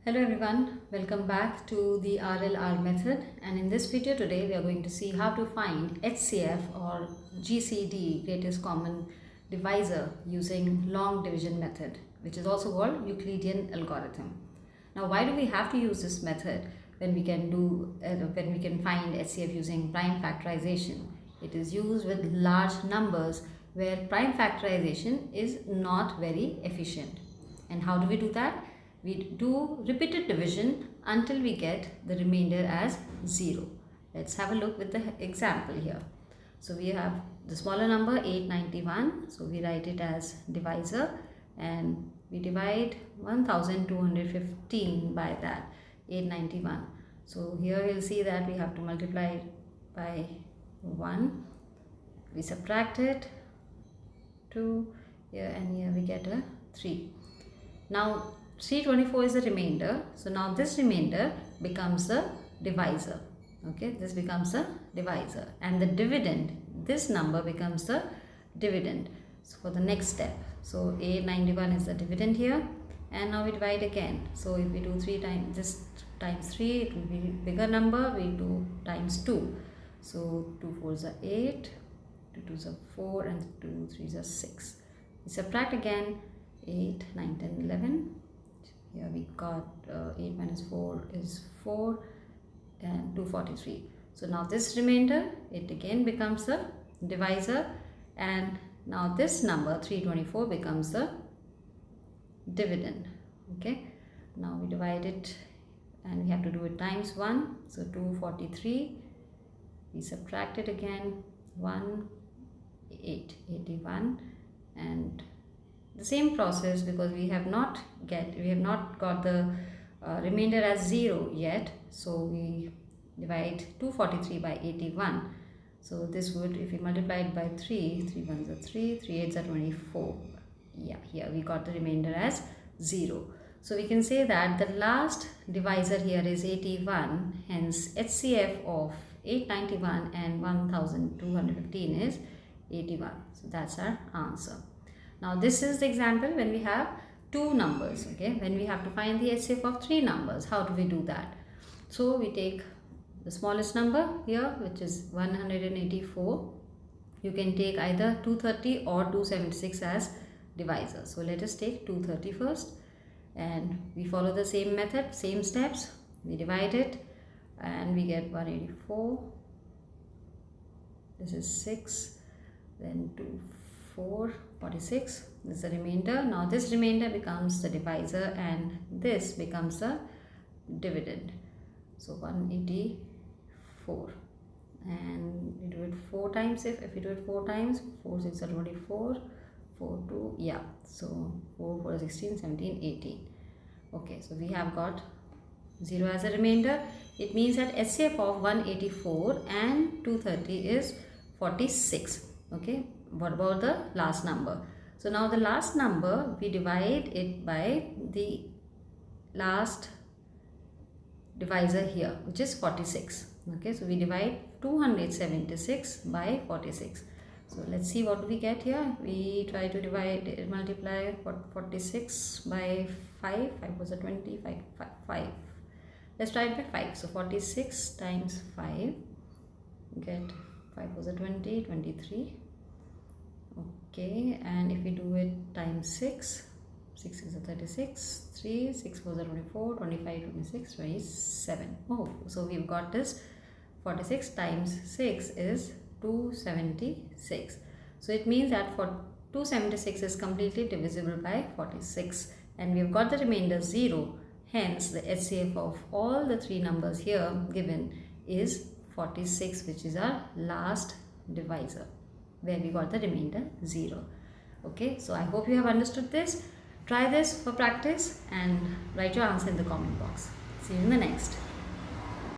Hello everyone, welcome back to the RLR method, and in this video today we are going to see how to find HCF or GCD, greatest common divisor, using long division method, which is also called Euclidean algorithm. Now why do we have to use this method when we can find HCF using prime factorization? It is used with large numbers where prime factorization is not very efficient. And how do we do that? We do repeated division until we get the remainder as 0. Let's have a look with the example here. So we have the smaller number 891. So we write it as divisor and we divide 1215 by that 891. So here we'll see that we have to multiply it by 1. We subtract it, 2 here, and here we get a 3. Now 324 is the remainder, so now this remainder becomes the divisor. Okay, this becomes the divisor, and the dividend, this number becomes the dividend. So for the next step, so 891 is the dividend here, and now we divide again. So if we do 3 times this times 3, it will be bigger number. We do times 2, so 2 4s are 8, 2 2s are 4, and 2 3s are 6. We subtract again, 8 9 10 11. Here we got 8 minus 4 is 4 and 243. So now this remainder, it again becomes the divisor, and now this number 324 becomes the dividend. Okay, now we divide it and we have to do it times 1. So 243, we subtract it again, 1 81, and the same process, because we have not got the remainder as 0 yet, so we divide 243 by 81. So this would, if we multiply it by 3 1s are 3, 3 8s are 24. Yeah, here we got the remainder as 0. So we can say that the last divisor here is 81, hence HCF of 891 and 1215 is 81. So that's our answer. Now this is the example when we have two numbers. Okay, when we have to find the HCF of 3 numbers, how do we do that? So we take the smallest number here, which is 184. You can take either 230 or 276 as divisor. So let us take 230 first, and we follow the same method, same steps. We divide it and we get 184. This is 6, then 2 4 46. This is the remainder. Now this remainder becomes the divisor and this becomes the dividend. So 184, and we do it 4 times. If we do it 4 times, 4 6 are 24, 4 2, yeah, so 4 4 16 17 18. Okay, so we have got 0 as a remainder. It means that HCF of 184 and 230 is 46. Okay, what about the last number? So now the last number, we divide it by the last divisor here, which is 46. Okay, so we divide 276 by 46. So let's see what do we get here. We try to multiply 46 by 5. 5 was a 20, 5. Let's try it by 5. So 46 times 5, get 5 was a 20, 23. Okay, and if we do it times 6, 6 is a 36, 3, 6 was a 24, 25, 26, 27. Oh, so we've got this 46 times 6 is 276. So it means that for 276 is completely divisible by 46, and we've got the remainder 0. Hence the HCF of all the 3 numbers here given is 46, which is our last divisor, where we got the remainder 0. Okay, so I hope you have understood this. Try this for practice and write your answer in the comment box. See you in the next.